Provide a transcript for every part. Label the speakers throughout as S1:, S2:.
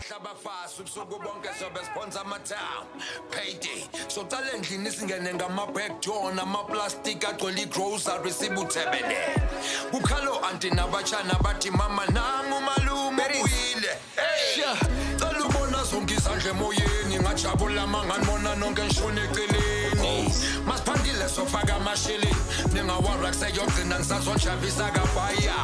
S1: hlaba fast ubusuku bonke sobe sponsor amatown payday so talendlini singene ngama-backdoor nama-plastic agcwele i-grocery sibuthebele kukhalo anti nabachana bathi mama nangu malume uyile cela ubona zonke izandla emoyeni ngajabula manganibona nonke ngishone eceleni masiphandile sofaka amashili ningawara kuseyogcina ngisazonjabisa kabhaya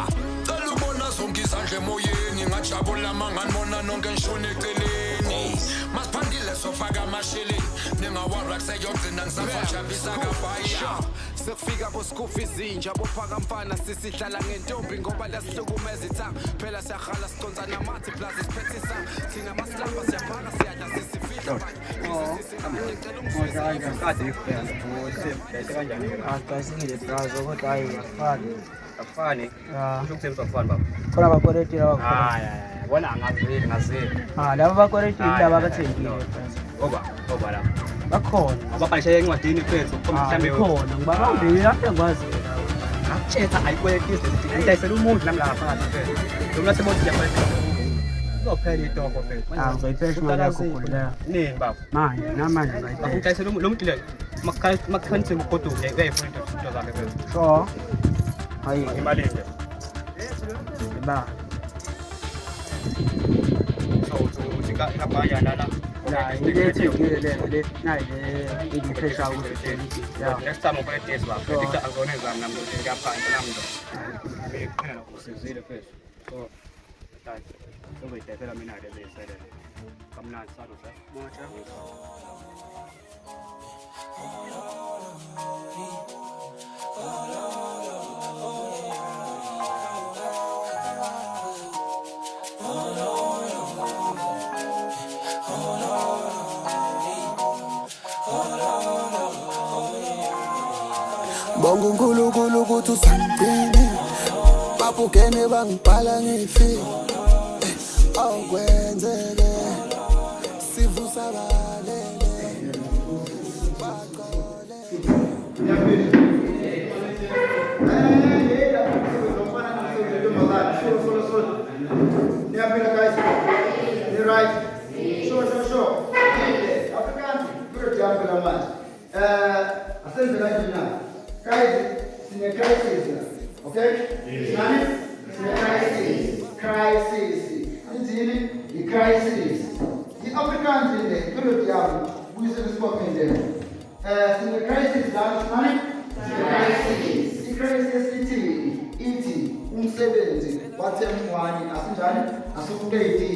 S1: cela ubona zonke izandla emoyeni ngajabula manganibona nonke ngishone eceleni masiphandile sofaka amashili ningawara kuseyogcina ngisazonjabisa kabhaya
S2: sekufika bosikufa izinja bophaka mfana sisihlala ngentombi ngoba lasihlukumeza ithanga phela siyarhala siconsa namathi plus isiphethisa thina masilapha siyaphaka siyadla sisifihla
S3: Akasikile brazo kodwa hayi
S4: afani ukusebenzisa kufani baba
S3: khona abakoletile
S4: bona ngazeli
S3: laba bakoletile laba abathengile
S4: oba la
S3: bakhona
S4: ababhalisha encwadini kwethu mhlambe
S3: khona ngibabambile lapho engikwaziyo
S4: akuthetha ayikwelekise ngidayisela umuntu nami lapha phela lo mntu semothi yakwethu uzophela itoko phela
S3: ngizoyiphesha imali yakho khona
S4: nini baba
S3: manje namanje ngayiphesha
S4: ngidayisela lo muntu le makhanise ngogodu uyayifuna into zakhe phela
S3: so hayi
S4: imali nje
S3: ba
S4: so uthi kabhanya lana
S3: ile nayi iphesha ukuthi
S4: next time ukole test wakho ngicela angone zami nami ngiyaphandle nami ndo ngicela ukusizile phela so hayi ngizodayisela mina le zesele kamnandi salo mocha
S5: Bongo nkulunkulu ukuthi usangene babukene bangibhala ngefi awukwenzeke sivusa balele baqole
S6: Niambia guys, ni right. Sure. African, good job very much. Asante sana. Guys, sina crisis. Okay? Nani? Sina crisis. Injili, the crisis. The Africans in there, good job. We should speak in there. Sina crisis last money. The crisis iti umsebenzi wathemwani asinjani asukubeti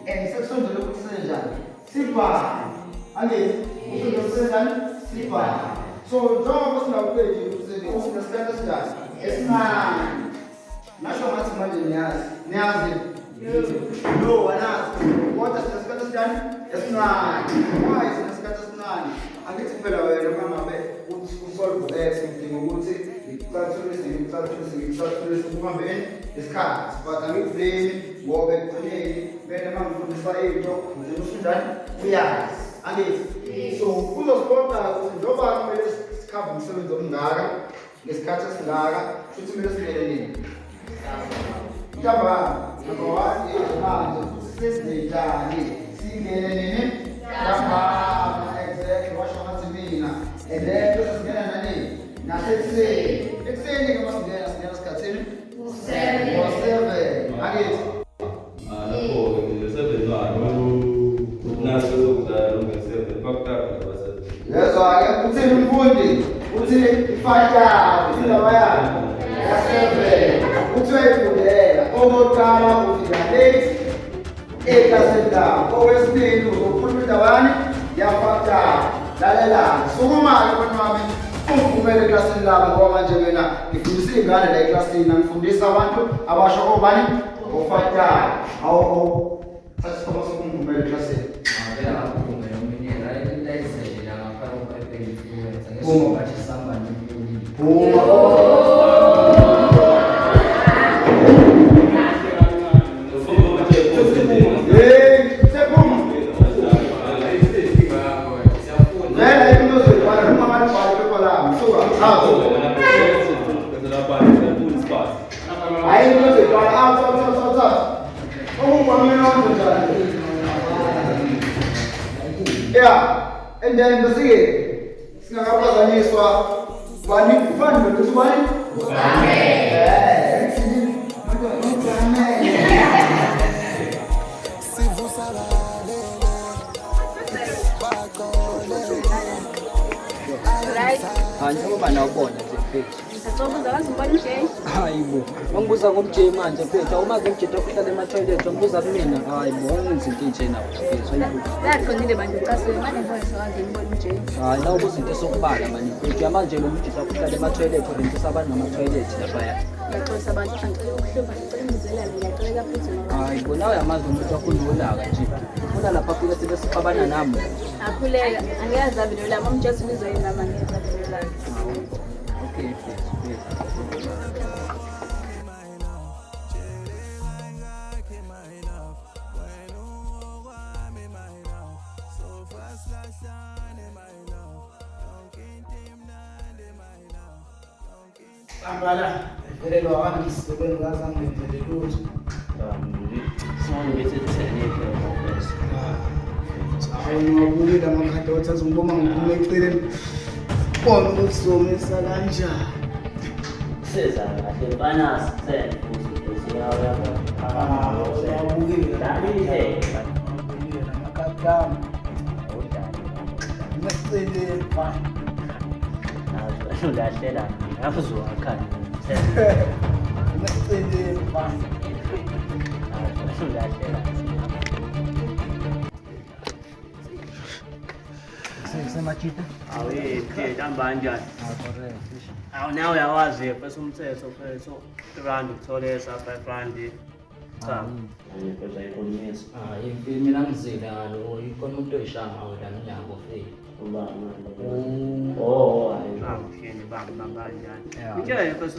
S6: and sekusondele ukusenjani siba angithi usenjani siba so njengoba singakubeti umsebenzi unesikhathi esinjani esinani nasho ngathi manje niyazi no wanazi kodwa sinesikhathi esinjani esinani why sinesikhathi esinani angithi phela wena mama be usolve x ngidinga ukuthi ngicathulisile kuhambe isikhathi but angikublame ngoba ekugcineni bena mangifundisa into ngizena usinjani uyazi angithi so uzosipota ukuthi njengoba kumele sikhave umsebenzi omngaka ngesikhathi esingaka futhi kumele singene nini ntambama number 1 manje sesinenjani singene nini ntambama exactly washo ngathi mina and then bese singena nani nasekuseni ekuseni ke masingena sikhathini u7 angithi
S7: lapho nje 7 naso sokudala nge7 fakta base
S6: yezwa ke uthini umfundi uthi ifata indaba yakho ya7 uthwefundela okokuqala ufika late eklasini lakho owesibili uzokhuluma indabani yafakta lalela sukuma-ke mfana wami ungivumele eklasini lami ngoba manje mina ngifundisa iy'ngane la eklasini angifundisa abantu abasho obani ofakta sasikhoma sokungivumela eklasini Aí, and then besike singakaphazanyiswa bani kufana nokuthi bani
S5: sivusa balele baxolele
S3: njengoba nawubona nje mfethu hayi bo wangibuza ngomJ manje mfethu awumazi umJ okuhlala ema-toilet wangibuza kumina hayi bo wangenza into enje nawo mfethu hayi nawubuza into esokubala mani mfethu yamanje lo mJ okuhlala ema-toilet orentisa abantu nama-toilet laphaya hayi bo nawe yamazi umuntu wakhululaka nje ufuna lapha afika sibe sixabana nami
S8: akhuleka angiyazi abilolami amjasi ulizoyinama ngiyazi abilolami
S3: okay mfethu
S6: Sambala, velelwa wami isibeni ngazange ngenzele lutho. Awunobulile amakhadi awathatha ngiboma ngiphuma eceleni. Bona ukuthi somisa kanjani.
S9: Seza kahle bana sithe futhi yawa
S6: Awubukile
S9: Dalile.
S6: amakhadi ami. Ngiseceleni fine.
S9: Ulahlela awuzwakhani.
S6: Ngiseceleni fine.
S9: Ulahlela.
S3: Semachita?
S9: Awuyephi hamba kanjani? Awu nawe uyawazi phela umthetho phela so rand uthole sa 5 rand. Cha. Phela ikhulumisa.
S3: Yimfini mina ngizile ngalo ikhona umuntu oyishanga wena nginyango fake.
S9: Ubani? Oh, hayi. Ngishini bamba kanjani? Ngitshela phela